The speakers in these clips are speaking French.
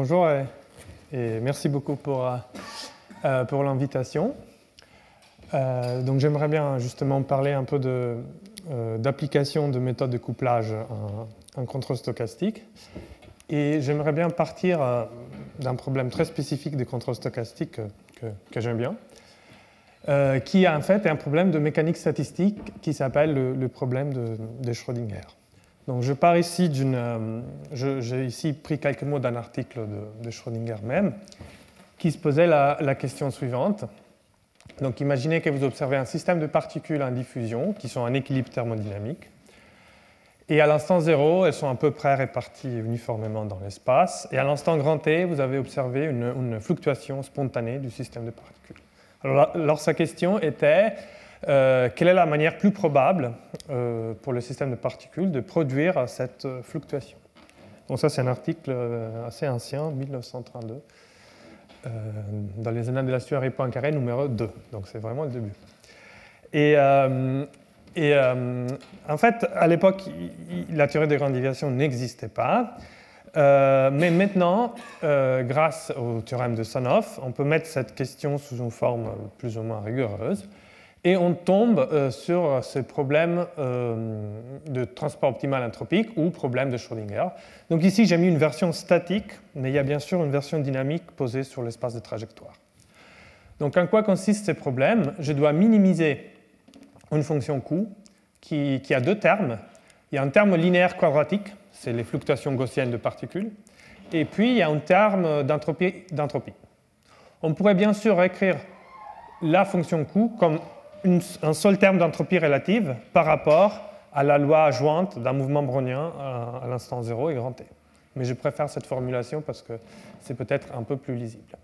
Bonjour et merci beaucoup pour l'invitation. Donc j'aimerais bien justement parler un peu d'application de méthodes de couplage en contrôle stochastique. Et j'aimerais bien partir d'un problème très spécifique de contrôle stochastique que j'aime bien, qui en fait est un problème de mécanique statistique qui s'appelle le problème de Schrödinger. Donc je pars ici j'ai ici pris quelques mots d'un article de Schrödinger même, qui se posait la question suivante. Donc imaginez que vous observez un système de particules en diffusion qui sont en équilibre thermodynamique. Et à l'instant 0, elles sont à peu près réparties uniformément dans l'espace. Et à l'instant grand T, vous avez observé une fluctuation spontanée du système de particules. Alors sa question était quelle est la manière plus probable pour le système de particules de produire cette fluctuation. Donc ça, c'est un article assez ancien, 1932, dans les Annales de la théorie Poincaré numéro 2. Donc c'est vraiment le début. Et en fait, à l'époque, la théorie des grandes déviations n'existait pas. Mais maintenant, grâce au théorème de Sanoff, on peut mettre cette question sous une forme plus ou moins rigoureuse. Et on tombe sur ce problème de transport optimal entropique ou problème de Schrödinger. Donc ici, j'ai mis une version statique, mais il y a bien sûr une version dynamique posée sur l'espace de trajectoire. Donc en quoi consiste ce problème? Je dois minimiser une fonction Q qui a deux termes. Il y a un terme linéaire quadratique, c'est les fluctuations gaussiennes de particules, et puis il y a un terme d'entropie. On pourrait bien sûr écrire la fonction Q comme un seul terme d'entropie relative par rapport à la loi jointe d'un mouvement brownien à l'instant 0 et grand T. Mais je préfère cette formulation parce que c'est peut-être un peu plus lisible.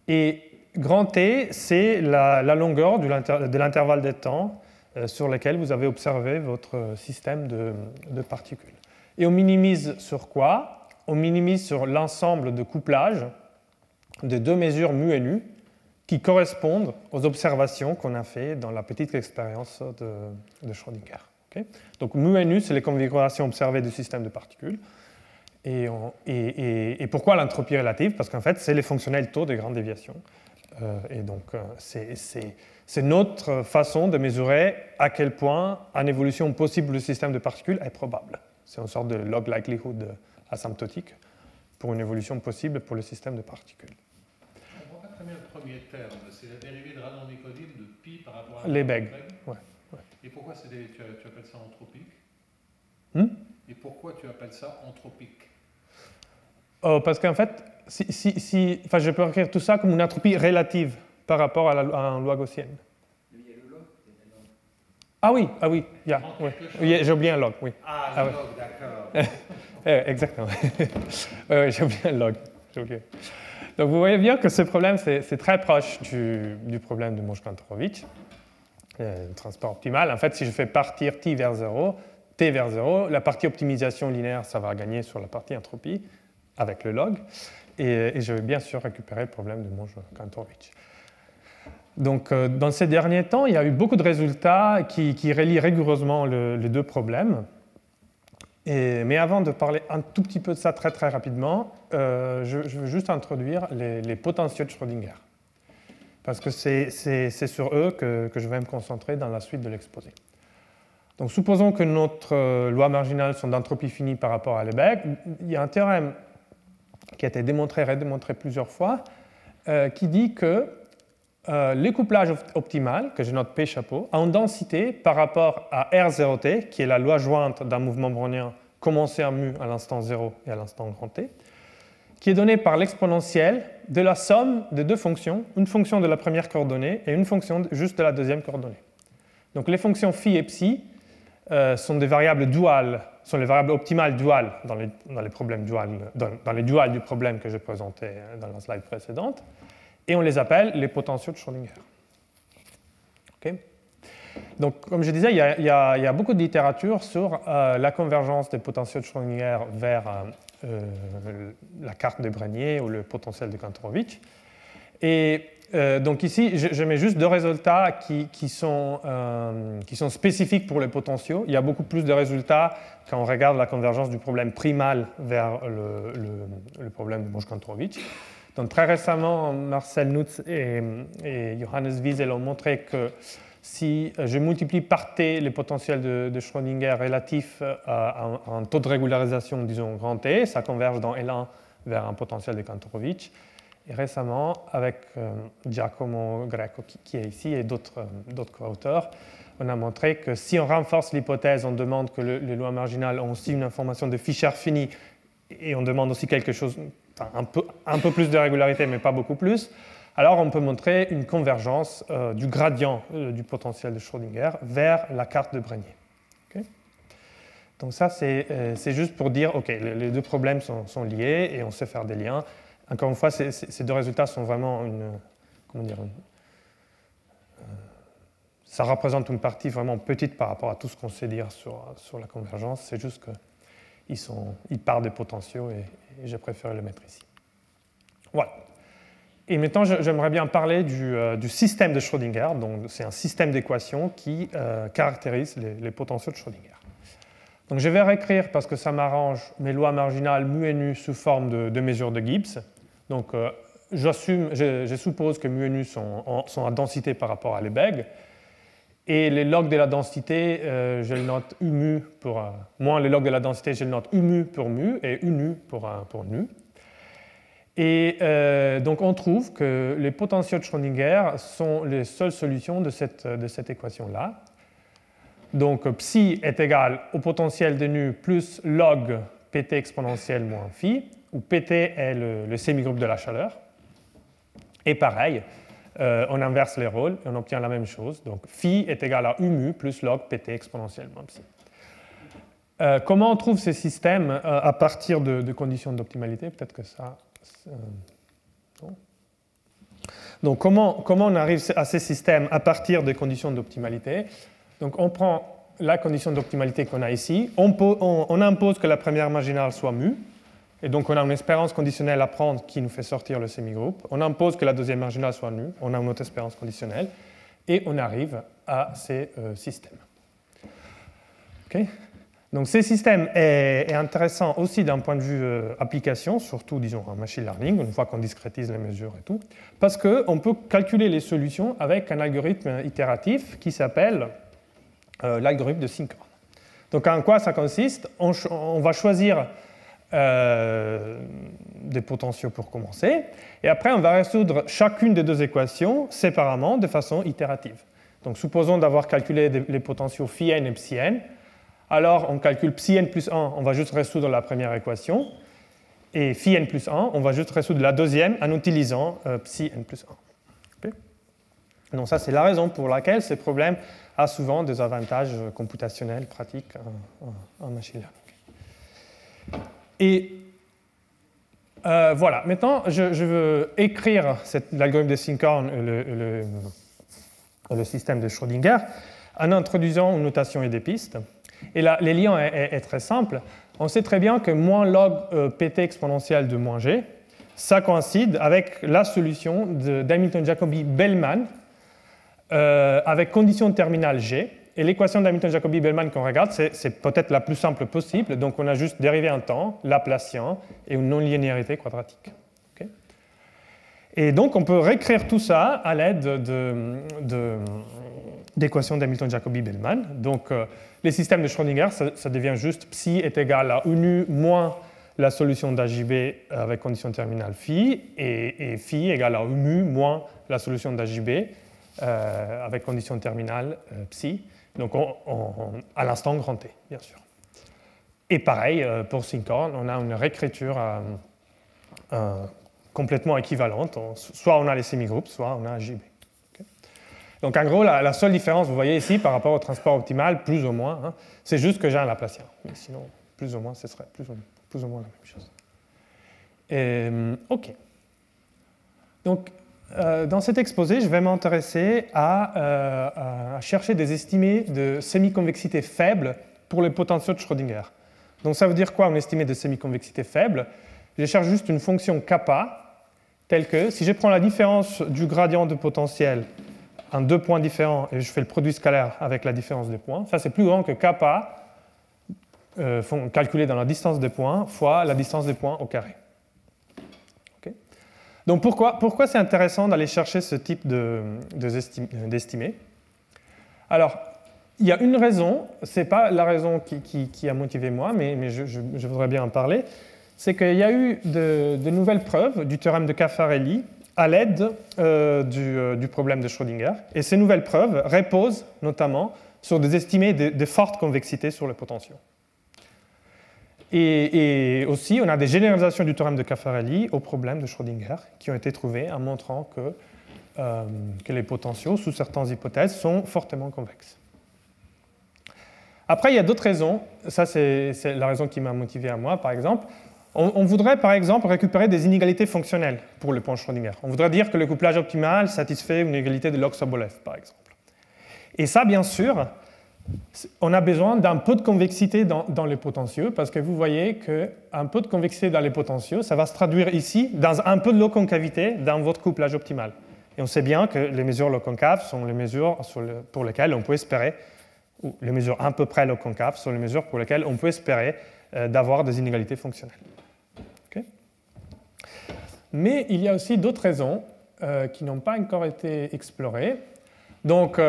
Et grand T, c'est la longueur de l'intervalle de temps sur lequel vous avez observé votre système de particules. Et on minimise sur quoi? On minimise sur l'ensemble de couplage de deux mesures mu et nu qui correspondent aux observations qu'on a faites dans la petite expérience de Schrödinger. Okay? Donc mu et nu, c'est les configurations observées du système de particules. Et pourquoi l'entropie relative? Parce qu'en fait, c'est les fonctionnels taux des grandes déviations. Et donc, c'est notre façon de mesurer à quel point une évolution possible du système de particules est probable. C'est une sorte de log likelihood asymptotique pour une évolution possible pour le système de particules. Je ne comprends pas très bien le premier terme. C'est la dérivée de Radon-Nikodym de pi par rapport à Lebesgue. Ouais. Et pourquoi tu appelles ça anthropique? Et pourquoi tu appelles ça anthropique? Parce qu'en fait, je peux écrire tout ça comme une entropie relative par rapport à une loi gaussienne. Il y a le log. Ah oui, j'ai oublié un log, oui. Ah, le log, d'accord. Exactement. Oui, j'ai oublié un log. Donc vous voyez bien que ce problème, c'est très proche du problème de Monge-Kantorowicz, le transport optimal. En fait, si je fais partir t vers 0, la partie optimisation linéaire, ça va gagner sur la partie entropie avec le log. Et je vais bien sûr récupérer le problème de Monge-Kantorowicz. Donc, dans ces derniers temps, il y a eu beaucoup de résultats qui relient rigoureusement les deux problèmes. Mais avant de parler un tout petit peu de ça très rapidement, je veux juste introduire les potentiaux de Schrödinger. Parce que c'est sur eux que je vais me concentrer dans la suite de l'exposé. Donc, supposons que notre loi marginale sont d'entropie finie par rapport à Lebesgue. Il y a un théorème qui a été démontré et redémontré plusieurs fois, qui dit que le couplage optimal, que je note P chapeau, a une densité par rapport à R0T, qui est la loi jointe d'un mouvement brownien commencé en mu à l'instant 0 et à l'instant grand T, qui est donnée par l'exponentielle de la somme de deux fonctions, une fonction de la première coordonnée et une fonction juste de la deuxième coordonnée. Donc les fonctions phi et psi sont des variables duales, sont les variables optimales duales dans les problèmes duals, dans les duals du problème que j'ai présenté dans la slide précédente, et on les appelle les potentiaux de Schrödinger. Okay? Donc, comme je disais, il y a beaucoup de littérature sur la convergence des potentiaux de Schrödinger vers la carte de Brégnier ou le potentiel de Kantorowicz. Et donc ici, je mets juste deux résultats qui sont spécifiques pour les potentiaux. Il y a beaucoup plus de résultats quand on regarde la convergence du problème primal vers le problème de Monge-Kantorowicz. Donc très récemment, Marcel Nutz et Johannes Wiesel ont montré que si je multiplie par t les potentiels de Schrödinger relatifs à un taux de régularisation, disons grand T, ça converge dans L1 vers un potentiel de Kantorowicz. Et récemment, avec Giacomo Greco, qui est ici, et d'autres co-auteurs, on a montré que si on renforce l'hypothèse, on demande que les lois marginales ont aussi une information de Fischer fini, et on demande aussi quelque chose, enfin, un peu plus de régularité, mais pas beaucoup plus, alors on peut montrer une convergence du gradient du potentiel de Schrödinger vers la carte de Brégnier. Okay. Donc ça, c'est juste pour dire, OK, les deux problèmes sont liés, et on sait faire des liens. Encore une fois, ces deux résultats sont vraiment ça représente une partie vraiment petite par rapport à tout ce qu'on sait dire sur la convergence. C'est juste qu'ils partent des potentiaux et j'ai préféré le mettre ici. Voilà. Et maintenant, j'aimerais bien parler du système de Schrödinger. Donc, c'est un système d'équations qui caractérise les potentiaux de Schrödinger. Donc, je vais réécrire, parce que ça m'arrange, mes lois marginales mu et nu sous forme de mesures de Gibbs. Donc, je suppose que mu et nu sont à densité par rapport à Lebesgue. Et les logs de la densité, je le note U mu pour moins les logs de la densité, je le note U mu pour mu et U nu pour nu. Et donc, on trouve que les potentiaux de Schrödinger sont les seules solutions de cette équation-là. Donc, psi est égal au potentiel de nu plus log pt exponentielle moins phi, où pt est le semi-groupe de la chaleur. Et pareil, on inverse les rôles et on obtient la même chose. Donc, phi est égal à u mu plus log pt exponentielle moins psi. Comment on trouve ces systèmes à partir de conditions d'optimalité? Peut-être que ça... non. Donc, comment on arrive à ces systèmes à partir des conditions d'optimalité? Donc, on prend la condition d'optimalité qu'on a ici, on impose que la première marginale soit mu, et donc on a une espérance conditionnelle à prendre qui nous fait sortir le semi-groupe. On impose que la deuxième marginale soit nue, on a une autre espérance conditionnelle, et on arrive à ces systèmes. Okay. Donc ces systèmes est intéressant aussi d'un point de vue application, surtout disons en machine learning, une fois qu'on discrétise les mesures et tout, parce qu'on peut calculer les solutions avec un algorithme itératif qui s'appelle l'algorithme de Sinkhorn. Donc en quoi ça consiste? On va choisir des potentiaux pour commencer, et après on va résoudre chacune des deux équations séparément de façon itérative. Donc supposons d'avoir calculé les potentiaux phi n et psi n, alors on calcule psi n plus 1, on va juste résoudre la première équation, et phi n plus 1, on va juste résoudre la deuxième en utilisant psi n plus 1. Okay. Donc ça c'est la raison pour laquelle ces problèmes ont souvent des avantages computationnels pratiques en machine learning. Et voilà, maintenant je veux écrire l'algorithme de Sinkhorn, le système de Schrödinger, en introduisant une notation et des pistes. Et là, les liens est très simple. On sait très bien que moins log pt exponentielle de moins g, ça coïncide avec la solution d'Hamilton-Jacobi-Bellman avec condition terminale g. Et l'équation d'Hamilton-Jacobi-Bellman qu'on regarde, c'est peut-être la plus simple possible. Donc on a juste dérivé un temps, Laplacien et une non-linéarité quadratique. Okay. Et donc on peut réécrire tout ça à l'aide d'équations d'Hamilton-Jacobi-Bellman. Donc les systèmes de Schrödinger, ça devient juste psi est égal à u nu moins la solution d'AJB avec condition terminale phi, et phi égale à u mu moins la solution d'AJB avec condition terminale psi. Donc à l'instant grand T, bien sûr. Et pareil, pour Sinkhorn, on a une réécriture complètement équivalente. Soit on a les semi-groupes, soit on a JB. Okay. Donc en gros, la seule différence, vous voyez ici, par rapport au transport optimal, plus ou moins, hein, c'est juste que j'ai un Laplacien. Mais sinon, plus ou moins, ce serait plus ou moins la même chose. OK. Donc, dans cet exposé, je vais m'intéresser à chercher des estimés de semi-convexité faible pour les potentiaux de Schrödinger. Donc ça veut dire quoi, une estimée de semi-convexité faible? Je cherche juste une fonction kappa telle que si je prends la différence du gradient de potentiel en deux points différents et je fais le produit scalaire avec la différence des points, ça c'est plus grand que kappa calculé dans la distance des points fois la distance des points au carré. Okay. Donc pourquoi c'est intéressant d'aller chercher ce type d'estimé? Alors, il y a une raison, ce n'est pas la raison qui a motivé moi, mais je voudrais bien en parler, c'est qu'il y a eu de nouvelles preuves du théorème de Caffarelli à l'aide du problème de Schrödinger. Et ces nouvelles preuves reposent notamment sur des estimés de forte convexité sur les potentiaux. Et aussi, on a des généralisations du théorème de Caffarelli au problème de Schrödinger qui ont été trouvées en montrant que les potentiaux, sous certaines hypothèses, sont fortement convexes. Après, il y a d'autres raisons. Ça, c'est la raison qui m'a motivé à moi, par exemple. On voudrait, par exemple, récupérer des inégalités fonctionnelles pour le point Schrödinger. On voudrait dire que le couplage optimal satisfait une égalité de log Sobolev, par exemple. Et ça, bien sûr, on a besoin d'un peu de convexité dans les potentiaux, parce que vous voyez qu'un peu de convexité dans les potentiaux, ça va se traduire ici dans un peu de log concavité dans votre couplage optimal. Et on sait bien que les mesures log concaves sont les mesures pour lesquelles on peut espérer, ou les mesures à peu près log concaves sont les mesures pour lesquelles on peut espérer d'avoir des inégalités fonctionnelles. Okay. Mais il y a aussi d'autres raisons qui n'ont pas encore été explorées. Donc,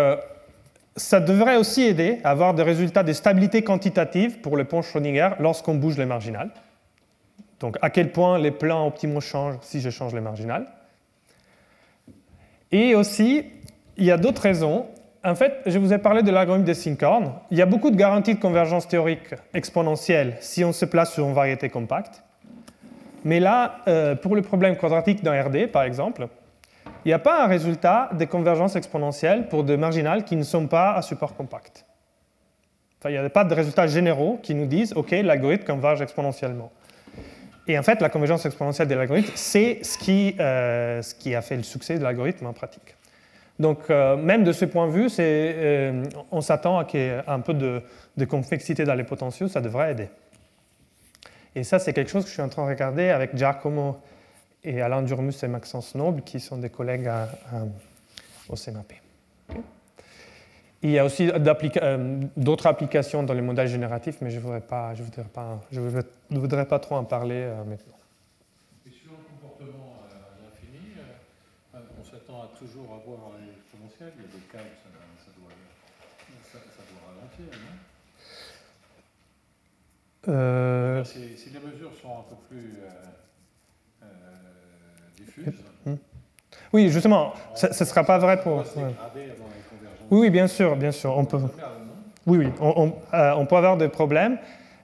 ça devrait aussi aider à avoir des résultats de stabilité quantitative pour le point Schrödinger lorsqu'on bouge les marginales. Donc, à quel point les plans optimaux changent si je change les marginales. Et aussi, il y a d'autres raisons. En fait, je vous ai parlé de l'algorithme de Sinkhorn. Il y a beaucoup de garanties de convergence théorique exponentielle si on se place sur une variété compacte. Mais là, pour le problème quadratique dans RD, par exemple, il n'y a pas un résultat de convergence exponentielle pour des marginales qui ne sont pas à support compact. Enfin, il n'y a pas de résultats généraux qui nous disent « OK, l'algorithme converge exponentiellement ». Et en fait, la convergence exponentielle de l'algorithme, c'est ce qui a fait le succès de l'algorithme en pratique. Donc, même de ce point de vue, on s'attend à qu'il y ait un peu de convexité dans les potentiaux, ça devrait aider. Et ça, c'est quelque chose que je suis en train de regarder avec Giacomo et Alain Durmus et Maxence Noble, qui sont des collègues au CNAP. Okay. Il y a aussi d'autres applications dans les modèles génératifs, mais je ne voudrais pas trop en parler maintenant. Et sur le comportement à l'infini, on s'attend à toujours avoir l'exponentiel. Il y a des cas où ça doit ralentir, non si les mesures sont un peu plus diffuses. Oui, justement, ce ne sera pas vrai pour. Oui, bien sûr, bien sûr. On peut avoir des problèmes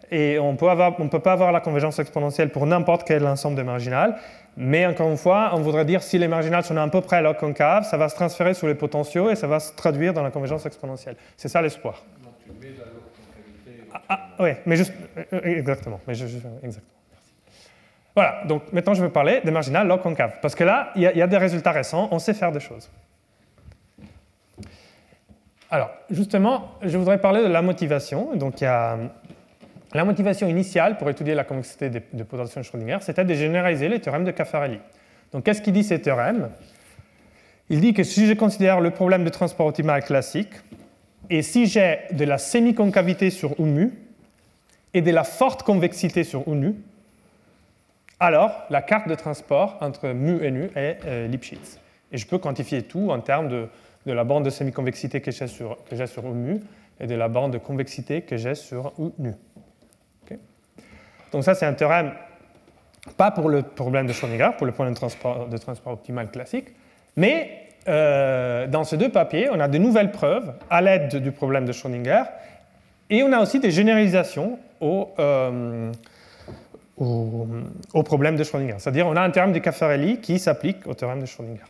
et on ne peut pas avoir la convergence exponentielle pour n'importe quel ensemble de marginales. Mais encore une fois, on voudrait dire si les marginales sont à peu près log concave, ça va se transférer sur les potentiaux et ça va se traduire dans la convergence exponentielle. C'est ça l'espoir. Donc tu mets la log concavité. Oui, mais juste. Exactement. Exactement. Voilà, donc maintenant je veux parler des marginales log concave. Parce que là, il y a des résultats récents, on sait faire des choses. Alors, justement, je voudrais parler de la motivation. Donc, il y a la motivation initiale pour étudier la convexité des potentiels de Schrödinger, c'était de généraliser les théorèmes de Caffarelli. Donc, qu'est-ce qu'il dit ces théorèmes? Il dit que si je considère le problème de transport optimal classique, et si j'ai de la semi-concavité sur U mu et de la forte convexité sur U nu, alors la carte de transport entre mu et nu est Lipschitz. Et je peux quantifier tout en termes de la bande de semi-convexité que j'ai sur U mu et de la bande de convexité que j'ai sur U nu. Okay. Donc ça, c'est un théorème, pas pour le problème de Schrödinger, pour le point de transport optimal classique, mais dans ces deux papiers, on a de nouvelles preuves à l'aide du problème de Schrödinger, et on a aussi des généralisations au problème de Schrödinger. C'est-à-dire, on a un théorème de Caffarelli qui s'applique au théorème de Schrödinger.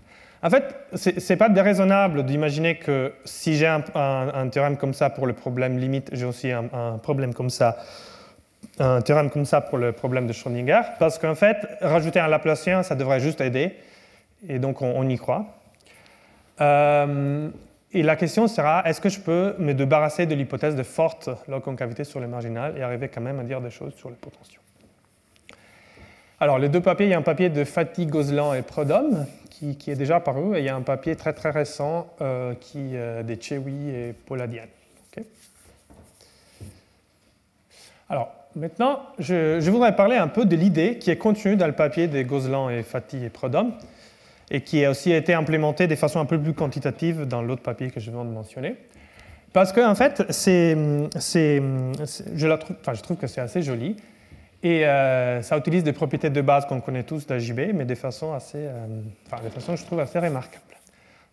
En fait, ce n'est pas déraisonnable d'imaginer que si j'ai un théorème comme ça pour le problème limite, j'ai aussi un problème comme ça, un théorème comme ça pour le problème de Schrödinger, parce qu'en fait, rajouter un Laplacien, ça devrait juste aider, et donc on y croit. Et la question sera, est-ce que je peux me débarrasser de l'hypothèse de forte log concavité sur les marginales et arriver quand même à dire des choses sur les potentiaux? Alors, les deux papiers, il y a un papier de Fatih, Gozlan et Prodhomme qui est déjà paru, et il y a un papier très très récent des Chewi et Poladian. Okay. Alors, maintenant, je voudrais parler un peu de l'idée qui est contenue dans le papier de Gozlan et Fatih et Prodhomme, et qui a aussi été implémentée de façon un peu plus quantitative dans l'autre papier que je viens de mentionner. Parce que, en fait, je trouve que c'est assez joli. Et ça utilise des propriétés de base qu'on connaît tous d'AJB, mais de façon, je trouve, assez remarquable.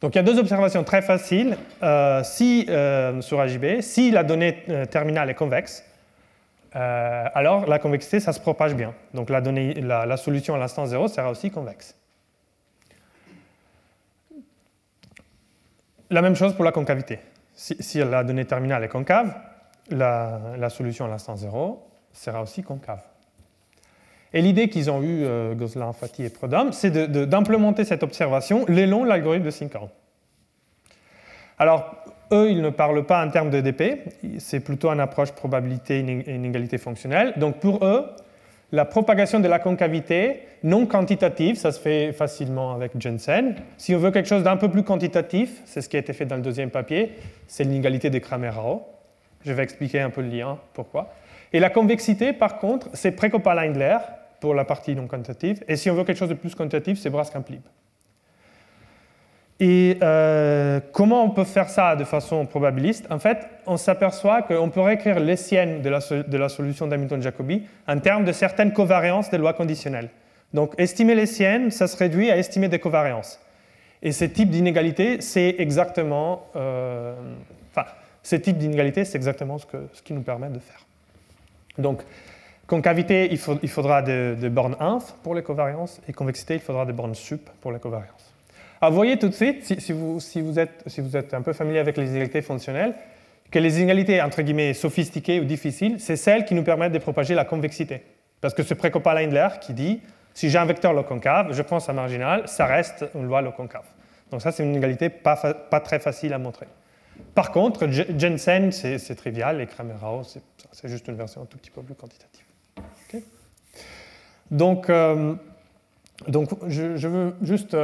Donc il y a deux observations très faciles. Sur AJB, si la donnée terminale est convexe, alors la convexité, ça se propage bien. Donc la solution à l'instant 0 sera aussi convexe. La même chose pour la concavité. Si la donnée terminale est concave, la solution à l'instant 0 sera aussi concave. Et l'idée qu'ils ont eue, Gozlan, Fatih et Prodhomme, c'est d'implémenter cette observation le long de l'algorithme de Sinkhorn. Alors, eux, ils ne parlent pas en termes de DP, c'est plutôt une approche probabilité et inégalité fonctionnelle. Donc pour eux, la propagation de la concavité non quantitative, ça se fait facilement avec Jensen. Si on veut quelque chose d'un peu plus quantitatif, c'est ce qui a été fait dans le deuxième papier, c'est l'inégalité de Kramer-Rao. Je vais expliquer un peu le lien, pourquoi. Et la convexité, par contre, c'est Prekopa-Lindler pour la partie non quantitative. Et si on veut quelque chose de plus quantitatif, c'est Braskamp-Lieb. Et comment on peut faire ça de façon probabiliste? En fait, on s'aperçoit qu'on peut réécrire l'Hessienne de la solution d'Hamilton-Jacobi en termes de certaines covariances des lois conditionnelles. Donc, estimer l'Hessienne, ça se réduit à estimer des covariances. Et ce type d'inégalité, c'est exactement, ce qui nous permet de faire. Donc, concavité, il faudra des bornes inf pour les covariances, et convexité, il faudra des bornes sup pour les covariances. Alors, vous voyez tout de suite, si vous êtes un peu familier avec les inégalités fonctionnelles, que les inégalités, entre guillemets, sophistiquées ou difficiles, c'est celles qui nous permettent de propager la convexité. Parce que c'est Prekopa-Lindler qui dit, si j'ai un vecteur log concave, je prends sa marginale, ça reste une loi log concave. Donc ça, c'est une inégalité pas très facile à montrer. Par contre, Jensen, c'est trivial, et Kramer-Rao, c'est juste une version un tout petit peu plus quantitative. Okay. Donc, je veux juste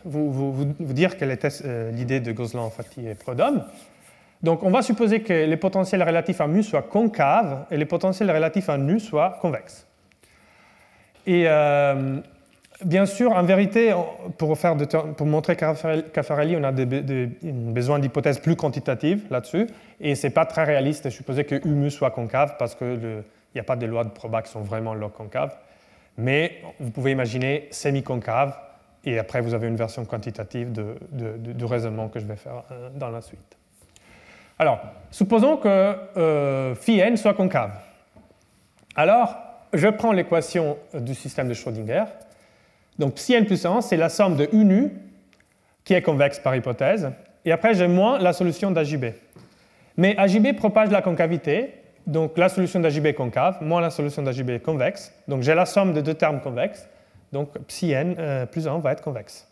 vous dire quelle était l'idée de Gozlan, Fatih et Prodhomme. Donc, on va supposer que les potentiels relatifs à mu soient concaves et les potentiels relatifs à nu soient convexes. Et bien sûr, en vérité, pour montrer Caffarelli, on a besoin d'hypothèses plus quantitatives là-dessus, et ce n'est pas très réaliste de supposer que U-mu soit concave, parce qu'il n'y a pas de lois de proba qui sont vraiment log concaves. Mais vous pouvez imaginer semi-concave, et après vous avez une version quantitative du raisonnement que je vais faire dans la suite. Alors, supposons que phi n soit concave. Alors, je prends l'équation du système de Schrödinger. Donc, psi n plus 1, c'est la somme de U nu, qui est convexe par hypothèse, et après j'ai moins la solution d'AJB. Mais AJB propage la concavité, donc la solution d'AJB est concave, moins la solution d'AJB est convexe, donc j'ai la somme de deux termes convexes, donc psi n plus 1 va être convexe.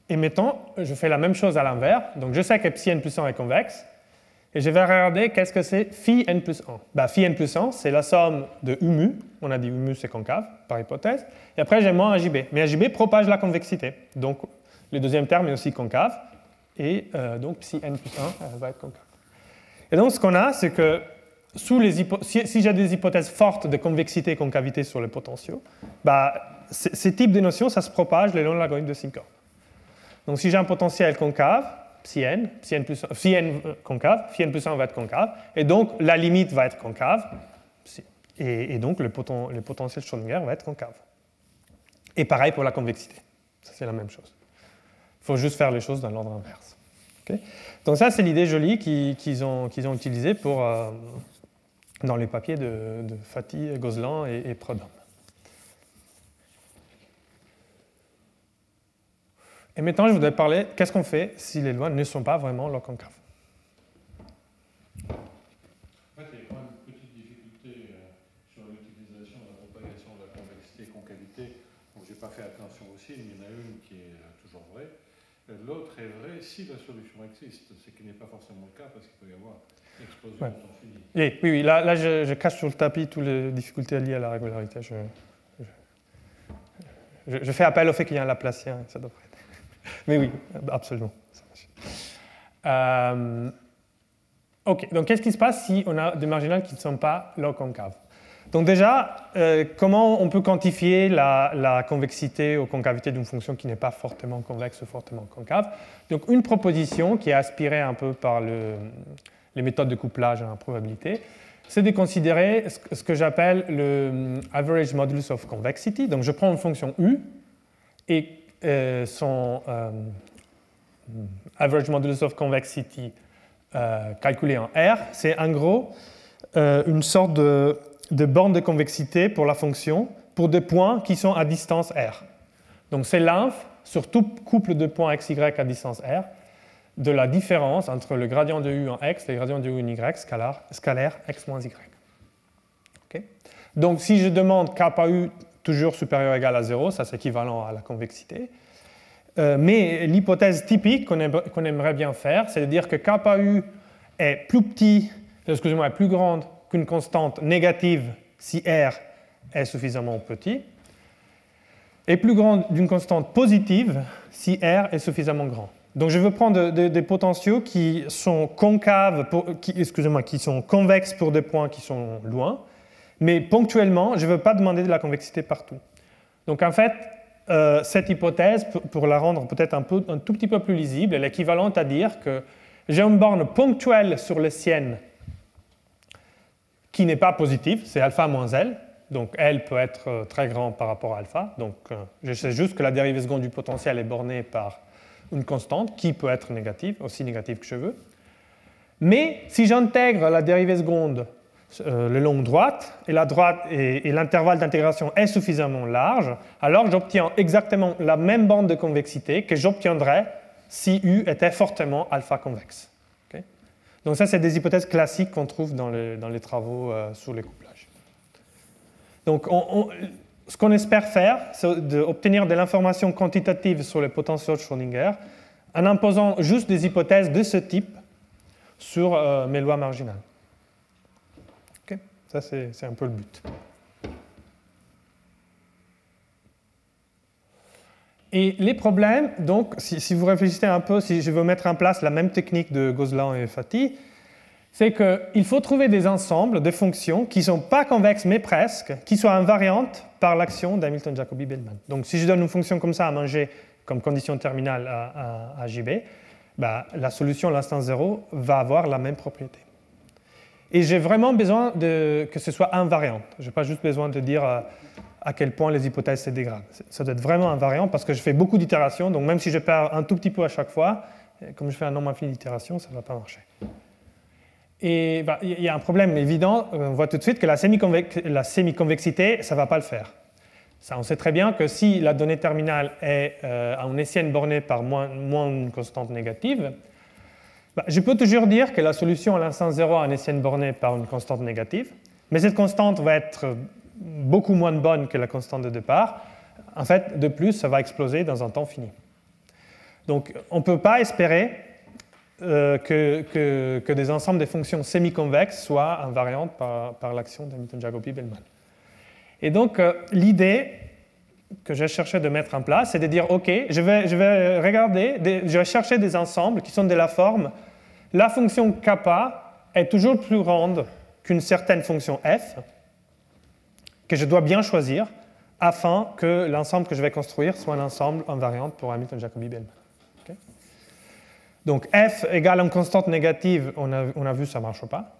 Et maintenant, je fais la même chose à l'envers, donc je sais que psi n plus 1 est convexe, et je vais regarder qu'est-ce que c'est phi n plus 1. Phi n plus 1, c'est la somme de U mu. On a dit U mu, c'est concave, par hypothèse. Et après, j'ai moins AJB. Mais AJB propage la convexité. Donc, le deuxième terme est aussi concave. Et donc, psi n plus 1 va être concave. Et donc, ce qu'on a, c'est que si j'ai des hypothèses fortes de convexité et concavité sur les potentiaux, ces types de notions, ça se propage le long de l'algorithme de Sinkhorn. Donc, si j'ai un potentiel concave, psi n concave, phi n plus 1 va être concave, et donc la limite va être concave, et donc le potentiel Schrödinger va être concave. Et pareil pour la convexité, ça c'est la même chose. Il faut juste faire les choses dans l'ordre inverse. Okay. Donc ça c'est l'idée jolie qu'ils ont utilisée dans les papiers de Fatih, Gozlan et Prodhomme. Et maintenant, je voudrais parler, qu'est-ce qu'on fait si les lois ne sont pas vraiment log concaves? En fait, il y a quand même une petite difficulté sur l'utilisation de la propagation de la convexité et concavité. Donc, je n'ai pas fait attention aussi, mais il y en a une qui est toujours vraie. L'autre est vrai si la solution existe, ce qui n'est pas forcément le cas parce qu'il peut y avoir une explosion Ouais. de temps fini. Oui, là je cache sur le tapis toutes les difficultés liées à la régularité. Je fais appel au fait qu'il y a un Laplacien, ça devrait être. Mais oui, absolument. OK, donc qu'est-ce qui se passe si on a des marginales qui ne sont pas log concaves? Donc déjà, comment on peut quantifier la convexité ou concavité d'une fonction qui n'est pas fortement convexe ou fortement concave? Donc une proposition qui est aspirée un peu par les méthodes de couplage à la probabilité, c'est de considérer ce que j'appelle le average modulus of convexity. Donc je prends une fonction u et son average modulus of convexity calculé en R, c'est en gros une sorte de borne de convexité pour la fonction pour des points qui sont à distance R. Donc c'est l'inf sur tout couple de points x, y à distance R de la différence entre le gradient de u en x et le gradient de u en y scalaire x moins y. Okay. Donc si je demande KU toujours supérieur ou égal à 0, ça c'est équivalent à la convexité. Mais l'hypothèse typique qu'on aimerait bien faire, c'est de dire que KU est plus grande qu'une constante négative si R est suffisamment petit, et plus grande d'une constante positive si R est suffisamment grand. Donc je veux prendre des potentiaux qui sont concaves, qui sont convexes pour des points qui sont loin, mais ponctuellement, je ne veux pas demander de la convexité partout. Donc en fait, cette hypothèse, pour la rendre peut-être un tout petit peu plus lisible, elle est équivalente à dire que j'ai une borne ponctuelle sur le sienne qui n'est pas positive, c'est alpha moins L, donc L peut être très grand par rapport à alpha, donc je sais juste que la dérivée seconde du potentiel est bornée par une constante qui peut être négative, aussi négative que je veux. Mais si j'intègre la dérivée seconde le long droite, et l'intervalle d'intégration est suffisamment large, alors j'obtiens exactement la même bande de convexité que j'obtiendrais si U était fortement alpha convexe. Okay. Donc ça, c'est des hypothèses classiques qu'on trouve dans les travaux sur les couplages. Donc ce qu'on espère faire, c'est d'obtenir de l'information quantitative sur les potentiaux de Schrödinger en imposant juste des hypothèses de ce type sur mes lois marginales. Okay. Ça, c'est un peu le but. Et les problèmes, donc, si vous réfléchissez un peu, si je veux mettre en place la même technique de Gozlan et Fati, c'est qu'il faut trouver des ensembles de fonctions qui ne sont pas convexes, mais presque, qui soient invariantes par l'action d'Hamilton-Jacobi-Bellman. Donc, si je donne une fonction comme ça à manger comme condition terminale à JB, bah, la solution à l'instant 0 va avoir la même propriété. Et j'ai vraiment besoin que ce soit invariant. Je n'ai pas juste besoin de dire à quel point les hypothèses se dégradent. Ça doit être vraiment invariant parce que je fais beaucoup d'itérations, donc même si je perds un tout petit peu à chaque fois, comme je fais un nombre infini d'itérations, ça ne va pas marcher. Et bah, y a un problème évident, on voit tout de suite que la semi-convexité, ça ne va pas le faire. Ça, on sait très bien que si la donnée terminale est en Hessienne bornée par moins une constante négative, bah, je peux toujours dire que la solution à l'instant 0 est en Hessienne bornée par une constante négative, mais cette constante va être beaucoup moins bonne que la constante de départ. En fait, de plus, ça va exploser dans un temps fini. Donc, on ne peut pas espérer que des ensembles de fonctions semi-convexes soient invariantes par l'action d'Hamilton-Jacobi-Bellman. Et donc, l'idée que j'ai cherché de mettre en place, c'est de dire, OK, je vais chercher des ensembles qui sont de la forme, la fonction kappa est toujours plus grande qu'une certaine fonction f, que je dois bien choisir, afin que l'ensemble que je vais construire soit un ensemble invariant pour Hamilton-Jacobi-Bellman. Okay. Donc f égale une constante négative, on a vu que ça ne marche pas.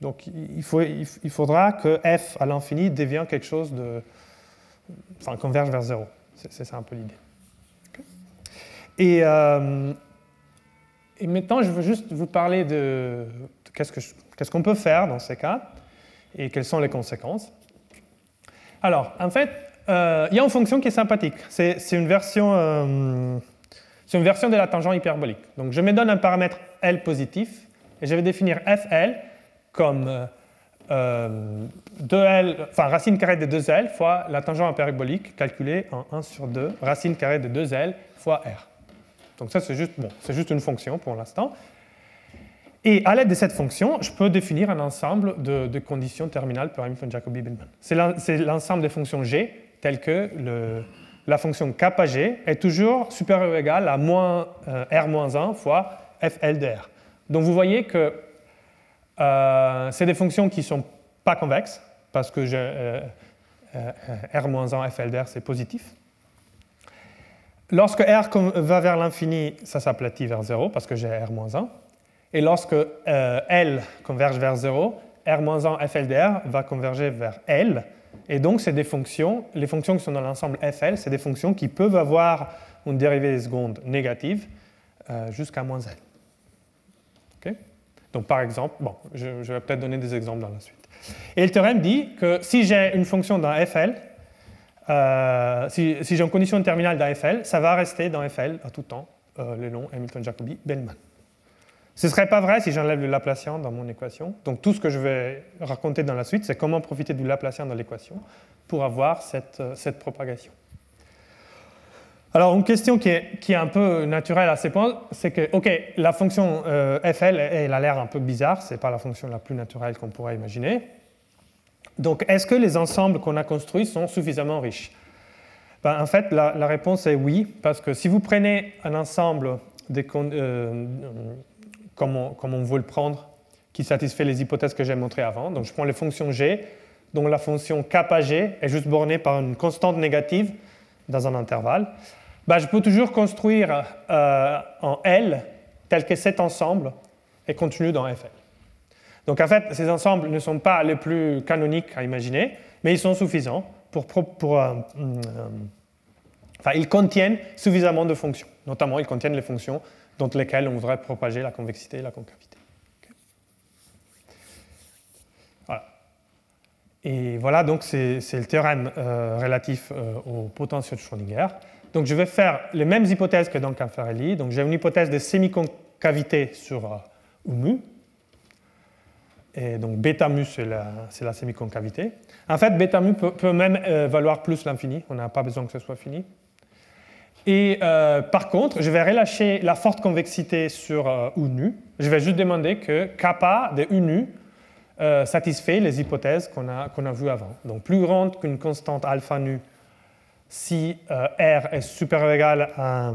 Donc il faudra que f à l'infini devienne quelque chose enfin, converge vers 0. C'est ça un peu l'idée. Okay. Et maintenant, je veux juste vous parler de qu'est-ce qu'on peut faire dans ces cas et quelles sont les conséquences. Alors, en fait, il y a une fonction qui est sympathique. C'est une version de la tangente hyperbolique. Donc, je me donne un paramètre L positif et je vais définir FL comme 2L, enfin racine carrée de 2L fois la tangente hyperbolique calculée en 1 sur 2, racine carrée de 2L fois R. Donc ça, c'est juste une fonction pour l'instant. Et à l'aide de cette fonction, je peux définir un ensemble de conditions terminales pour Hamilton-Jacobi-Bellman. C'est l'ensemble des fonctions g, telles que la fonction kappa g est toujours supérieure ou égale à r-1 fois fl de r. Donc vous voyez que c'est des fonctions qui ne sont pas convexes, parce que r-1 fl de r, c'est positif. Lorsque r va vers l'infini, ça s'aplatit vers 0, parce que j'ai r-1. Et lorsque L converge vers 0, R-1 FL de R va converger vers L. Et donc, c'est des fonctions, les fonctions qui sont dans l'ensemble FL, c'est des fonctions qui peuvent avoir une dérivée des secondes négative jusqu'à moins L. Okay? Donc, par exemple, je vais peut-être donner des exemples dans la suite. Et le théorème dit que si j'ai une fonction dans FL, si j'ai une condition terminale dans FL, ça va rester dans FL à tout temps, le long Hamilton-Jacobi-Bellman. Ce ne serait pas vrai si j'enlève le Laplacien dans mon équation. Donc tout ce que je vais raconter dans la suite, c'est comment profiter du Laplacien dans l'équation pour avoir cette propagation. Alors une question qui est un peu naturelle à ces points, c'est que, OK, la fonction FL, elle a l'air un peu bizarre, ce n'est pas la fonction la plus naturelle qu'on pourrait imaginer. Donc est-ce que les ensembles qu'on a construits sont suffisamment riches? En fait, la réponse est oui, parce que si vous prenez un ensemble comme on veut le prendre, qui satisfait les hypothèses que j'ai montrées avant. Donc je prends les fonctions g, dont la fonction kappa g est juste bornée par une constante négative dans un intervalle. Je peux toujours construire en L tel que cet ensemble est contenu dans FL. Donc en fait, ces ensembles ne sont pas les plus canoniques à imaginer, mais ils sont suffisants ils contiennent suffisamment de fonctions. Notamment, ils contiennent les fonctions dans lesquelles on voudrait propager la convexité et la concavité. Okay. Voilà. Et voilà, donc c'est le théorème relatif au potentiel de Schrödinger. Donc je vais faire les mêmes hypothèses que dans Caffarelli. Donc j'ai une hypothèse de semi-concavité sur mu. Et donc bêta mu, c'est la semi-concavité. En fait, bêta mu peut même valoir plus l'infini. On n'a pas besoin que ce soit fini. Et par contre, je vais relâcher la forte convexité sur U nu. Je vais juste demander que kappa de U nu satisfait les hypothèses qu'on a vues avant. Donc plus grande qu'une constante alpha nu si R est supérieur ou égal à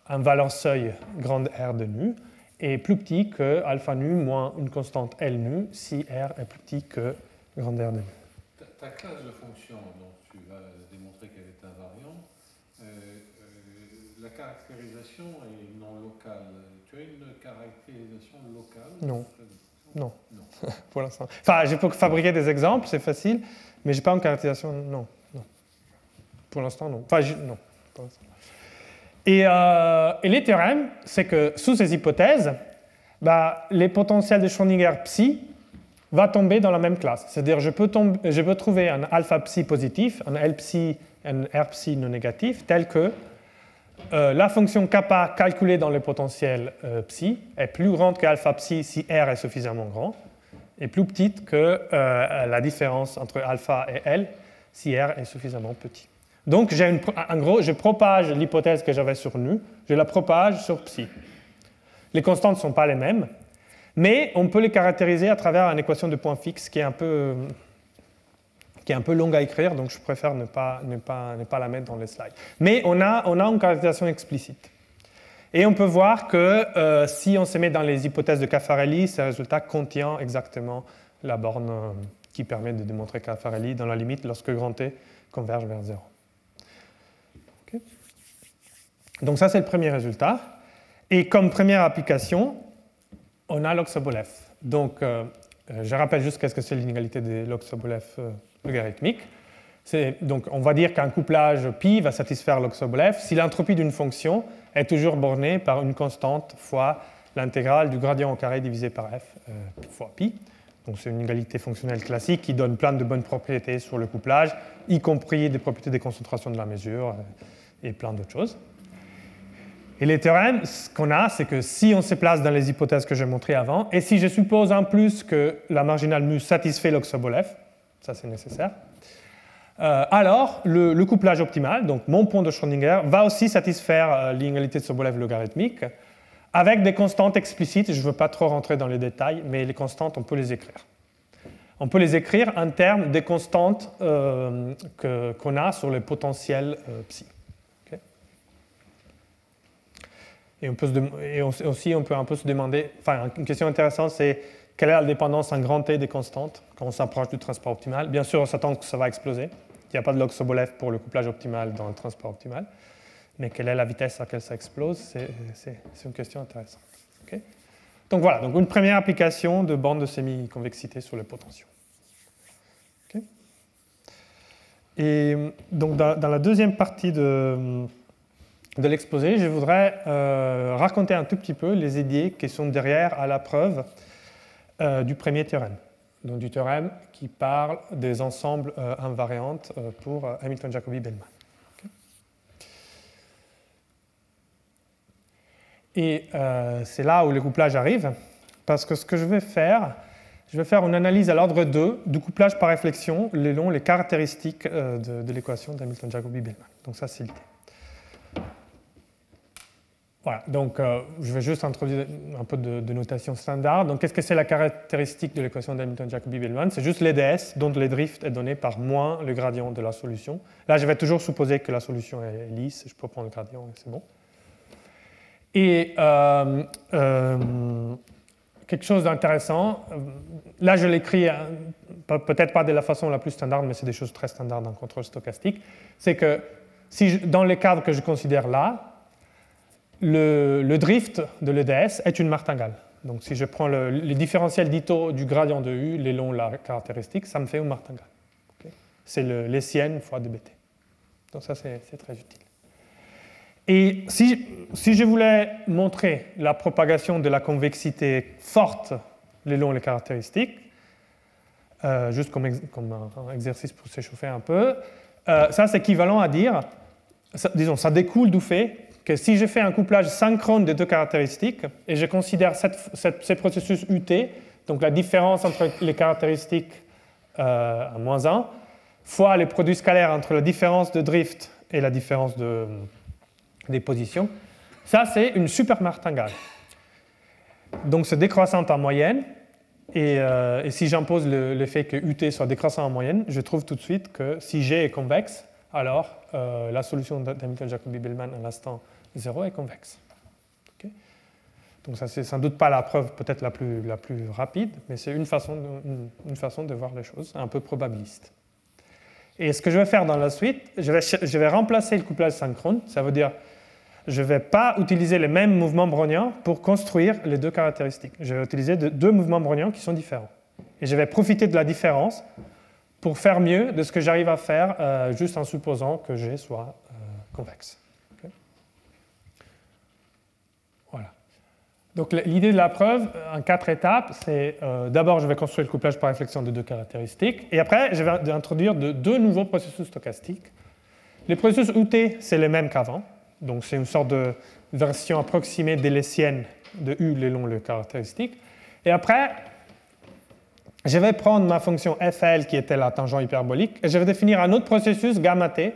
un valeur seuil grande R de nu, et plus petit que alpha nu moins une constante L nu si R est plus petit que grande R de nu. Ta classe de fonction dont tu vas démontrer qu'elle est invariante, la caractérisation est non locale. Tu as une caractérisation locale? Non. Non. Pour l'instant. Enfin, je peux fabriquer des exemples, c'est facile, mais je n'ai pas une caractérisation. Non. Pour l'instant, non. Enfin, non. Pour l'instant. Et les théorèmes, c'est que sous ces hypothèses, les potentiels de Schrödinger psi va tomber dans la même classe. C'est-à-dire je peux trouver un alpha psi positif, un L psi, un R psi non négatif, tel que la fonction kappa calculée dans le potentiel psi est plus grande que alpha psi si R est suffisamment grand, et plus petite que la différence entre alpha et L si R est suffisamment petit. Donc, en gros, je propage l'hypothèse que j'avais sur nu, je la propage sur psi. Les constantes ne sont pas les mêmes, mais on peut les caractériser à travers une équation de point fixe qui est un peu longue à écrire, donc je préfère ne pas la mettre dans les slides. Mais on a une caractérisation explicite. Et on peut voir que si on se met dans les hypothèses de Caffarelli, ce résultat contient exactement la borne qui permet de démontrer Caffarelli dans la limite lorsque grand T converge vers 0. Okay. Donc ça, c'est le premier résultat. Et comme première application, on a log Sobolev. Donc, je rappelle juste qu'est-ce que c'est l'inégalité des log Sobolev logarithmiques. Donc, on va dire qu'un couplage pi va satisfaire log Sobolev si l'entropie d'une fonction est toujours bornée par une constante fois l'intégrale du gradient au carré divisé par f fois pi. Donc, c'est une inégalité fonctionnelle classique qui donne plein de bonnes propriétés sur le couplage, y compris des propriétés de concentration de la mesure et plein d'autres choses. Et les théorèmes, ce qu'on a, c'est que si on se place dans les hypothèses que j'ai montrées avant, et si je suppose en plus que la marginale mu satisfait log Sobolev, ça c'est nécessaire, alors le couplage optimal, donc mon pont de Schrödinger, va aussi satisfaire l'inégalité de Sobolev logarithmique avec des constantes explicites. Je ne veux pas trop rentrer dans les détails, mais les constantes, on peut les écrire. On peut les écrire en termes des constantes qu'on a sur le potentiel psi. Okay. Et aussi, on peut un peu se demander, enfin, une question intéressante, c'est quelle est la dépendance en grand T des constantes quand on s'approche du transport optimal. Bien sûr, on s'attend que ça va exploser. Il n'y a pas de log Sobolev pour le couplage optimal dans le transport optimal. Mais quelle est la vitesse à laquelle ça explose, c'est une question intéressante. Okay. Donc voilà, donc une première application de bande de semi-convexité sur les potentiaux. Okay. Et donc dans la deuxième partie de l'exposé, je voudrais raconter un tout petit peu les idées qui sont derrière à la preuve du premier théorème. Donc du théorème qui parle des ensembles invariantes pour Hamilton-Jacobi-Bellman. Okay. Et c'est là où le couplage arrive, parce que ce que je vais faire une analyse à l'ordre 2 du couplage par réflexion le long les caractéristiques de l'équation d'Hamilton-Jacobi-Bellman. Donc ça, c'est l'idée. Voilà, donc je vais juste introduire un peu de notation standard. Donc qu'est-ce que c'est la caractéristique de l'équation d'Hamilton-Jacobi-Bellman? C'est juste l'EDS dont le drift est donné par moins le gradient de la solution. Là, je vais toujours supposer que la solution est lisse, je peux prendre le gradient et c'est bon. Et quelque chose d'intéressant, là je l'écris peut-être pas de la façon la plus standard, mais c'est des choses très standards dans le contrôle stochastique, c'est que dans les cadres que je considère là, le drift de l'EDS est une martingale. Donc si je prends les différentiels d'Ito du gradient de U, les longs la caractéristique, ça me fait une martingale. Okay. C'est l'Hessienne fois dBt. Donc ça, c'est très utile. Et si je voulais montrer la propagation de la convexité forte les longs les caractéristiques, juste comme un exercice pour s'échauffer un peu, ça c'est équivalent à dire, disons, ça découle du fait que si je fais un couplage synchrone des deux caractéristiques et je considère ces processus UT, donc la différence entre les caractéristiques à moins 1, fois les produits scalaires entre la différence de drift et la différence des positions, ça c'est une super martingale. Donc c'est décroissante en moyenne, et si j'impose le fait que UT soit décroissant en moyenne, je trouve tout de suite que si G est convexe, alors la solution d'Hamilton-Jacobi-Bellman à l'instant 0 est convexe. Okay. Donc ça, c'est sans doute pas la preuve peut-être la plus rapide, mais c'est une façon de voir les choses, un peu probabiliste. Et ce que je vais faire dans la suite, je vais remplacer le couplage synchrone, ça veut dire je ne vais pas utiliser les mêmes mouvements browniens pour construire les deux caractéristiques. Je vais utiliser deux mouvements browniens qui sont différents. Et je vais profiter de la différence pour faire mieux de ce que j'arrive à faire juste en supposant que G soit convexe. Okay. Voilà. Donc l'idée de la preuve, en 4 étapes, c'est d'abord je vais construire le couplage par réflexion de deux caractéristiques, et après je vais introduire deux nouveaux processus stochastiques. Les processus UT, c'est les mêmes qu'avant, donc c'est une sorte de version approximée de l'Hessienne de U les longs les caractéristiques. Et après, je vais prendre ma fonction FL qui était la tangente hyperbolique et je vais définir un autre processus gamma t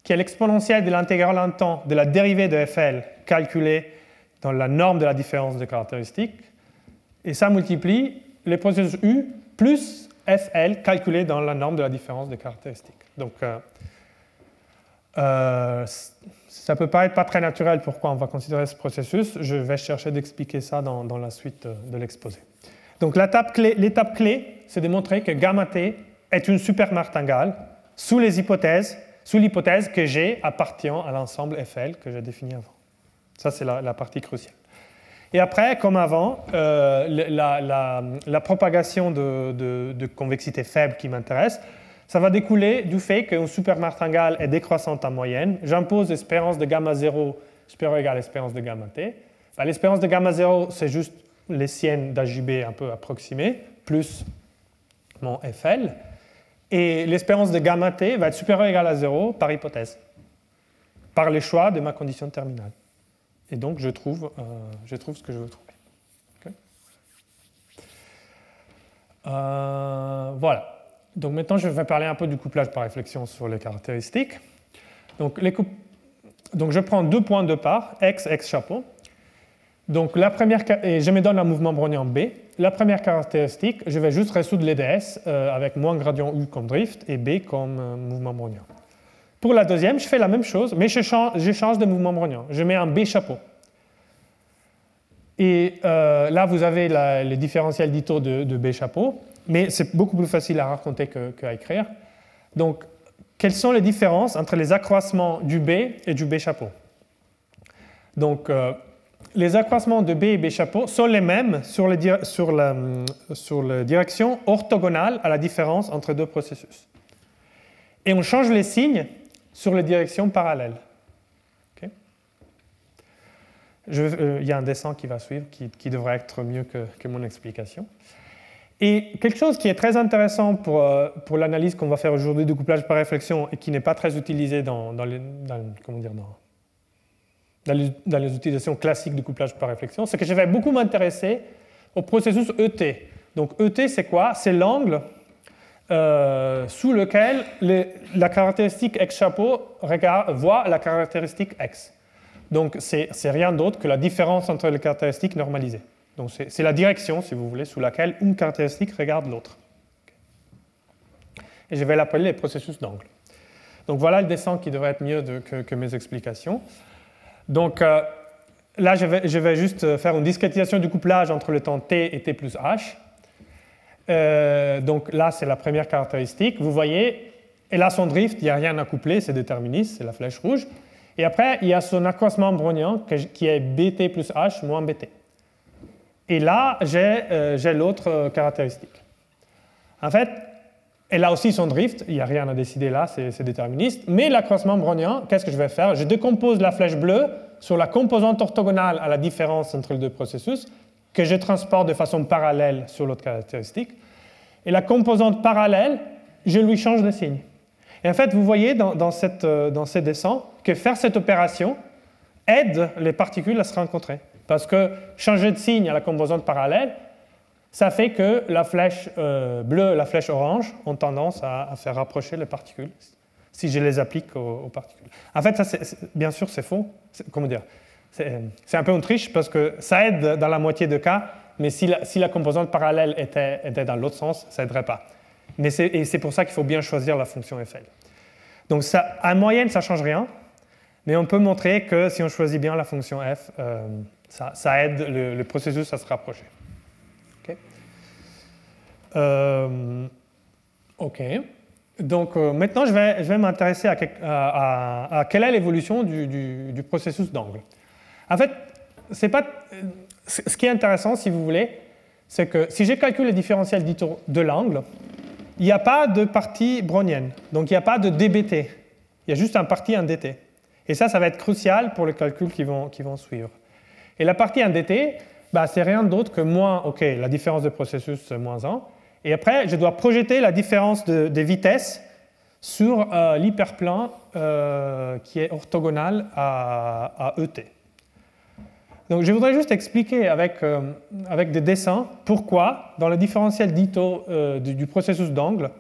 qui est l'exponentielle de l'intégrale en temps de la dérivée de FL calculée dans la norme de la différence de caractéristiques. Et ça multiplie les processus U plus FL calculé dans la norme de la différence de caractéristiques. Donc ça peut paraître pas très naturel pourquoi on va considérer ce processus. Je vais chercher d'expliquer ça dans la suite de l'exposé. Donc l'étape clé, c'est de montrer que gamma t est une super martingale sous l'hypothèse que G appartient à l'ensemble FL que j'ai défini avant. Ça, c'est la partie cruciale. Et après, comme avant, la propagation de convexité faible qui m'intéresse, ça va découler du fait qu'une super martingale est décroissante en moyenne. J'impose l'espérance de gamma 0 supérieure ou égale à l'espérance de gamma t. L'espérance de gamma 0, c'est juste l'Hessienne d'AJB un peu approximée, plus mon FL. Et l'espérance de gamma t va être supérieure ou égale à 0 par hypothèse, par les choix de ma condition terminale. Et donc, je trouve ce que je veux trouver. Okay. Voilà. Donc maintenant, je vais parler un peu du couplage par réflexion sur les caractéristiques. Donc, donc je prends 2 points de part, x chapeau. Donc la première, et je me donne un mouvement brownien B. La première caractéristique, je vais juste résoudre les ds avec moins gradient U comme drift et B comme mouvement brownien. Pour la deuxième, je fais la même chose, mais je change de mouvement brownien. Je mets un B chapeau. Et là, vous avez les différentiels d'Ito de B chapeau, mais c'est beaucoup plus facile à raconter qu'à écrire. Donc, quelles sont les différences entre les accroissements du B et du B chapeau? Donc, les accroissements de B et B chapeau sont les mêmes sur la direction orthogonale à la différence entre deux processus. Et on change les signes sur les directions parallèles. Okay. Il y a un dessin qui va suivre qui devrait être mieux que mon explication. Et quelque chose qui est très intéressant pour l'analyse qu'on va faire aujourd'hui du couplage par réflexion et qui n'est pas très utilisé dans les utilisations classiques du couplage par réflexion, c'est que je vais beaucoup m'intéresser au processus ET. Donc ET, c'est quoi? C'est l'angle sous lequel la caractéristique x chapeau voit la caractéristique x. Donc c'est rien d'autre que la différence entre les caractéristiques normalisées. Donc c'est la direction, si vous voulez, sous laquelle une caractéristique regarde l'autre. Et je vais l'appeler les processus d'angle. Donc voilà le dessin qui devrait être mieux que mes explications. Donc là, je vais juste faire une discrétisation du couplage entre le temps t et t plus h. Donc là, c'est la première caractéristique. Vous voyez, et là, son drift, il n'y a rien à coupler, c'est déterministe, c'est la flèche rouge. Et après, il y a son accroissement brownien qui est bt plus h moins bt. Et là, j'ai l'autre caractéristique. En fait, elle a aussi son drift, il n'y a rien à décider là, c'est déterministe. Mais l'accroissement brownien, qu'est-ce que je vais faire? Je décompose la flèche bleue sur la composante orthogonale à la différence entre les deux processus, que je transporte de façon parallèle sur l'autre caractéristique. Et la composante parallèle, je lui change de signe. Et en fait, vous voyez dans ces dessins que faire cette opération aide les particules à se rencontrer. Parce que changer de signe à la composante parallèle, ça fait que la flèche bleue et la flèche orange ont tendance à faire rapprocher les particules si je les applique aux particules. En fait, ça, bien sûr, c'est faux. Comment dire? C'est un peu une triche parce que ça aide dans la moitié des cas, mais si la composante parallèle était dans l'autre sens, ça n'aiderait pas. Et c'est pour ça qu'il faut bien choisir la fonction Eiffel. Donc, en moyenne, ça ne change rien, mais on peut montrer que si on choisit bien la fonction f, ça aide le processus à se rapprocher. OK. Donc maintenant, je vais m'intéresser à quelle est l'évolution du processus d'angle. En fait, ce qui est intéressant, si vous voulez, c'est que si je calcule le différentiel de l'angle, il n'y a pas de partie brownienne. Donc il n'y a pas de dBt. Il y a juste un parti en dt. Et ça va être crucial pour les calculs qui vont suivre. Et la partie en dt, c'est rien d'autre que moins, la différence de processus moins 1. Et après, je dois projeter la différence de vitesse sur l'hyperplan qui est orthogonal à ET. Donc je voudrais juste expliquer avec des dessins pourquoi, dans le différentiel d'Ito du processus d'angle,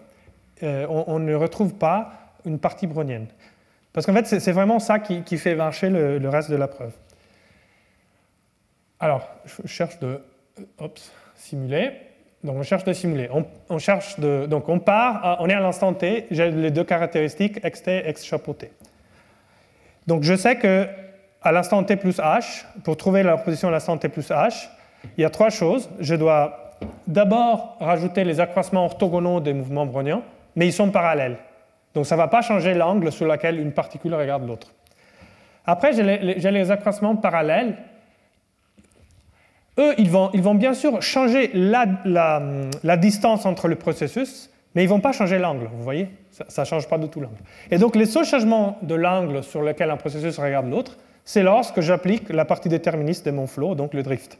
on ne retrouve pas une partie brownienne. Parce qu'en fait, c'est vraiment ça qui fait marcher le reste de la preuve. Alors, je cherche de simuler. Donc, on cherche de simuler. Donc, on est à l'instant t, j'ai les deux caractéristiques xt, x chapeau t. Donc, je sais qu'à l'instant t plus h, pour trouver la position à l'instant t plus h, il y a 3 choses. Je dois d'abord rajouter les accroissements orthogonaux des mouvements browniens, mais ils sont parallèles. Donc, ça ne va pas changer l'angle sur lequel une particule regarde l'autre. Après, j'ai les accroissements parallèles. Eux, ils vont bien sûr changer la distance entre le processus, mais ils ne vont pas changer l'angle, vous voyez? Ça ne change pas du tout l'angle. Et donc, les seuls changements de l'angle sur lequel un processus regarde l'autre, c'est lorsque j'applique la partie déterministe de mon flow, donc le drift.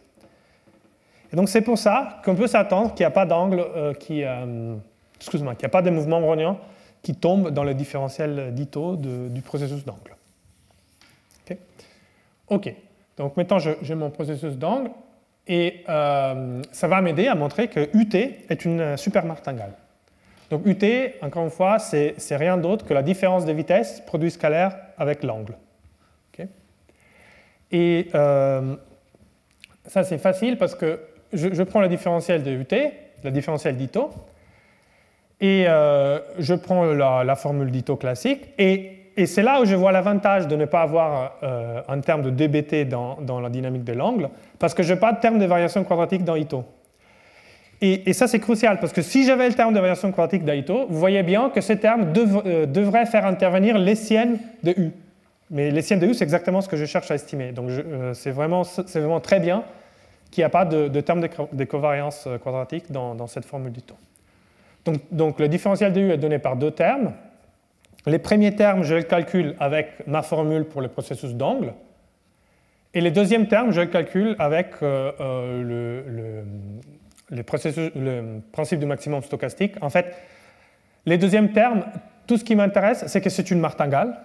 Et donc, c'est pour ça qu'on peut s'attendre qu'il n'y a pas d'angle qu'il n'y a pas de mouvement brownien qui tombe dans le différentiel d'Ito du processus d'angle. OK. Donc, maintenant, j'ai mon processus d'angle. Et ça va m'aider à montrer que UT est une super martingale. Donc UT, encore une fois, c'est rien d'autre que la différence de vitesse produit scalaire avec l'angle. Okay. Et ça, c'est facile parce que je prends le différentiel de UT, la différentielle d'Ito, et je prends la formule d'Ito classique, et c'est là où je vois l'avantage de ne pas avoir un terme de dBt dans la dynamique de l'angle, parce que je n'ai pas de terme de variation quadratique dans Ito. Et ça, c'est crucial, parce que si j'avais le terme de variation quadratique d'Ito, vous voyez bien que ce terme devrait faire intervenir l'Hessienne de U. Mais l'Hessienne de U, c'est exactement ce que je cherche à estimer. Donc c'est vraiment très bien qu'il n'y a pas de terme de covariance quadratique dans cette formule d'Ito. Donc le différentiel de U est donné par deux termes. Les premiers termes, je les calcule avec ma formule pour le processus d'angle. Et les deuxièmes termes, je les calcule avec le principe du maximum stochastique. En fait, les deuxièmes termes, tout ce qui m'intéresse, c'est que c'est une martingale.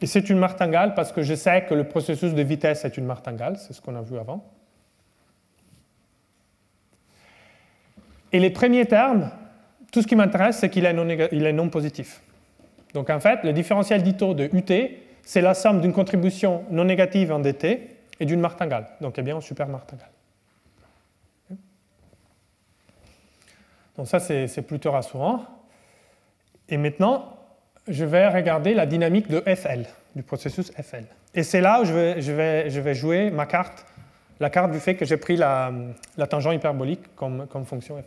Et c'est une martingale parce que je sais que le processus de vitesse est une martingale, c'est ce qu'on a vu avant. Et les premiers termes, tout ce qui m'intéresse, c'est qu'il est non positif. Donc en fait, le différentiel d'Ito de UT, c'est la somme d'une contribution non négative en dt et d'une martingale. Donc, eh bien, une super martingale. Donc ça, c'est plutôt rassurant. Et maintenant, je vais regarder la dynamique de FL, du processus FL. Et c'est là où je vais jouer ma carte, la carte du fait que j'ai pris la tangente hyperbolique comme fonction FL.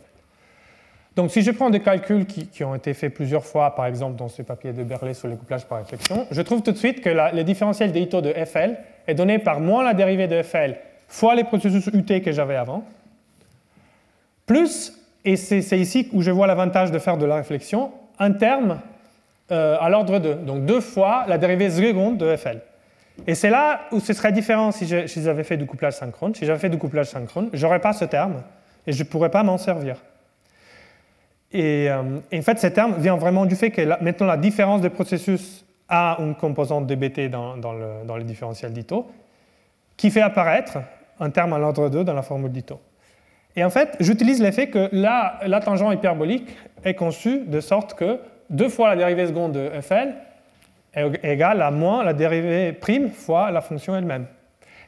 Donc si je prends des calculs qui ont été faits plusieurs fois, par exemple dans ce papier de Berlet sur les couplages par réflexion, je trouve tout de suite que le différentiel d'Ito de FL est donné par moins la dérivée de FL fois les processus UT que j'avais avant, plus, et c'est ici où je vois l'avantage de faire de la réflexion, un terme à l'ordre 2, donc 2 fois la dérivée seconde de FL. Et c'est là où ce serait différent si j'avais fait du couplage synchrone. Si j'avais fait du couplage synchrone, je n'aurais pas ce terme et je ne pourrais pas m'en servir. Et en fait, ce terme vient vraiment du fait que maintenant la différence des processus a une composante dBt dans le différentiel d'Ito qui fait apparaître un terme à l'ordre 2 dans la formule d'Ito. Et en fait, j'utilise l'effet que la tangente hyperbolique est conçue de sorte que 2 fois la dérivée seconde de FL est égale à moins la dérivée prime fois la fonction elle-même.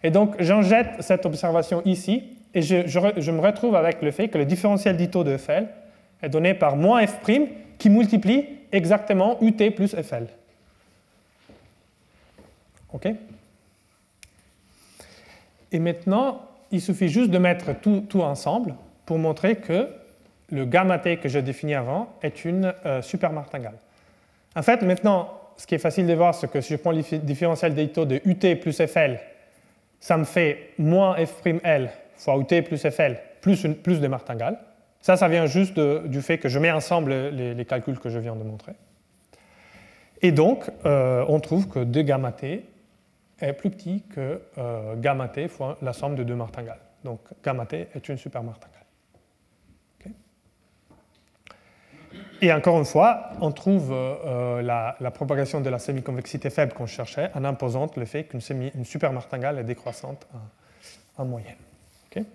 Et donc, j'injecte cette observation ici et je me retrouve avec le fait que le différentiel d'Ito de FL est donné par moins f' qui multiplie exactement UT plus FL. OK? Et maintenant, il suffit juste de mettre tout ensemble pour montrer que le gamma t que j'ai défini avant est une super martingale. En fait, maintenant, ce qui est facile de voir, c'est que si je prends le différentiel d'Ito de UT plus FL, ça me fait moins f'L fois UT plus FL plus de martingale. Ça vient juste du fait que je mets ensemble les calculs que je viens de montrer. Et donc, on trouve que d gamma t est plus petit que gamma t fois la somme de deux martingales. Donc, gamma t est une super martingale. Okay. Et encore une fois, on trouve la propagation de la semi-convexité faible qu'on cherchait en imposant le fait qu'une super martingale est décroissante en moyenne. Okay.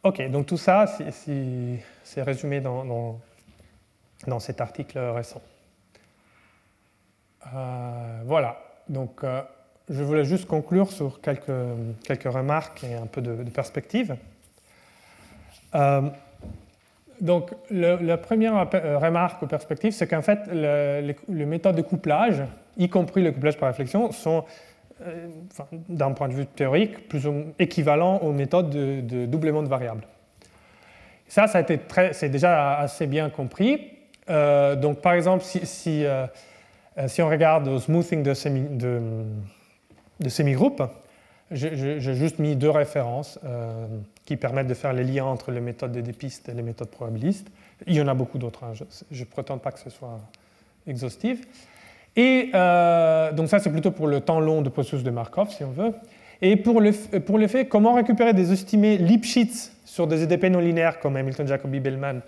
OK, donc tout ça, c'est résumé dans cet article récent. Voilà, donc je voulais juste conclure sur quelques remarques et un peu de perspective. Donc, la première remarque ou perspective, c'est qu'en fait, les méthodes de couplage, y compris le couplage par réflexion, sont, d'un point de vue théorique, plus ou moins équivalents aux méthodes de doublement de variables. Ça c'est déjà assez bien compris. Donc, par exemple, si on regarde au smoothing de semi-groupes, j'ai juste mis deux références qui permettent de faire les liens entre les méthodes des pistes et les méthodes probabilistes. Il y en a beaucoup d'autres, hein. Je ne prétends pas que ce soit exhaustif. Et donc ça, c'est plutôt pour le temps long de processus de Markov, si on veut. Et pour l'effet, comment récupérer des estimés Lipschitz sur des EDP non linéaires comme Hamilton, Jacobi, Bellman,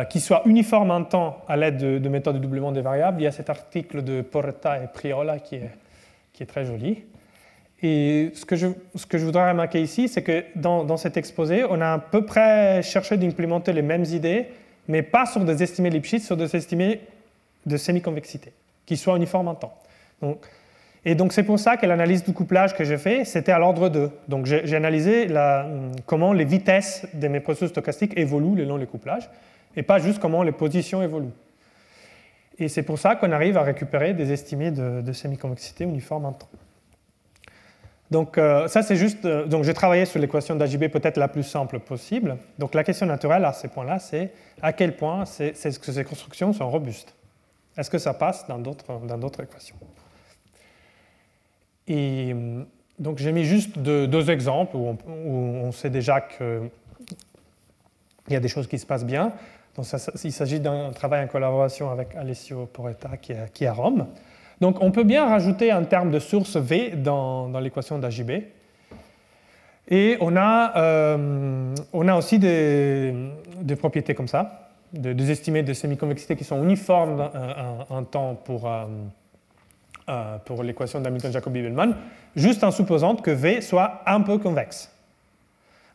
qui soient uniformes en temps à l'aide de méthodes de doublement des variables. Il y a cet article de Porretta et Priola qui est très joli. Et ce que je voudrais remarquer ici, c'est que dans cet exposé, on a à peu près cherché d'implémenter les mêmes idées, mais pas sur des estimés Lipschitz, sur des estimés de semi-convexité, qui soient uniformes en temps. Et donc c'est pour ça que l'analyse du couplage que j'ai fait, c'était à l'ordre 2. Donc j'ai analysé comment les vitesses de mes processus stochastiques évoluent le long des couplages, et pas juste comment les positions évoluent. Et c'est pour ça qu'on arrive à récupérer des estimés de semi-convexité uniformes en temps. Donc ça c'est juste, donc j'ai travaillé sur l'équation d'AJB peut-être la plus simple possible. Donc la question naturelle à ces points-là, c'est à quel point que ces constructions sont robustes. Est-ce que ça passe dans d'autres équations? Et donc j'ai mis juste deux exemples où on sait déjà qu'il y a des choses qui se passent bien. Donc il s'agit d'un travail en collaboration avec Alessio Porretta qui est à Rome. Donc on peut bien rajouter un terme de source V dans l'équation d'AJB. Et on a aussi des propriétés comme ça, des estimés de semi-convexité qui sont uniformes en temps pour l'équation d'Hamilton-Jacobi-Bellman, juste en supposant que V soit un peu convexe.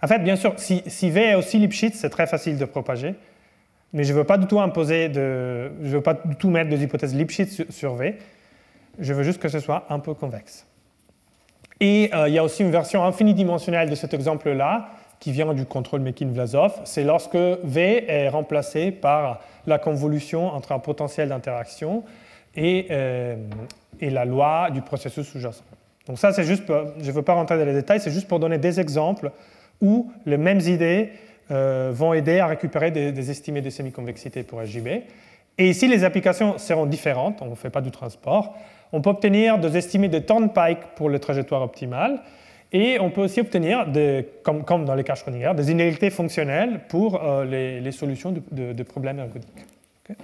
En fait, bien sûr, si V est aussi Lipschitz, c'est très facile de propager, mais je ne veux pas du tout je veux pas du tout mettre des hypothèses Lipschitz sur V, je veux juste que ce soit un peu convexe. Et il y a aussi une version infinidimensionnelle de cet exemple-là, qui vient du contrôle Mekin-Vlasov, c'est lorsque V est remplacé par la convolution entre un potentiel d'interaction et la loi du processus sous-jacent. Donc ça, c'est juste, je ne veux pas rentrer dans les détails, c'est juste pour donner des exemples où les mêmes idées vont aider à récupérer des estimés de semi-convexité pour SJB. Et ici, les applications seront différentes, on ne fait pas du transport. On peut obtenir des estimés de Thorndike pour les trajectoires optimales, et on peut aussi obtenir, comme dans les cas Schrödinger, des inégalités fonctionnelles pour les solutions de problèmes ergodiques. Okay.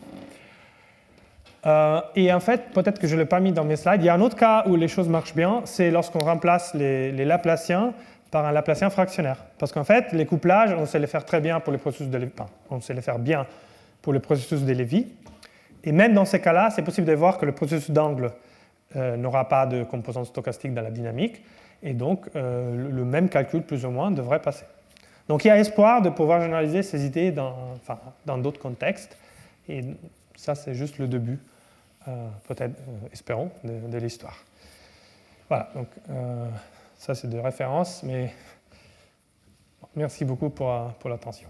Et en fait, peut-être que je ne l'ai pas mis dans mes slides, il y a un autre cas où les choses marchent bien, c'est lorsqu'on remplace les Laplaciens par un Laplacien fractionnaire. Parce qu'en fait, les couplages, on sait les faire très bien pour les processus de Lévy. Enfin, on sait les faire bien pour les processus de Lévy. Et même dans ces cas-là, c'est possible de voir que le processus d'angle n'aura pas de composante stochastique dans la dynamique. Et donc, le même calcul, plus ou moins, devrait passer. Donc, il y a espoir de pouvoir généraliser ces idées dans d'autres contextes. Et ça, c'est juste le début, peut-être, espérons, de l'histoire. Voilà, donc ça, c'est de référence, mais merci beaucoup pour l'attention.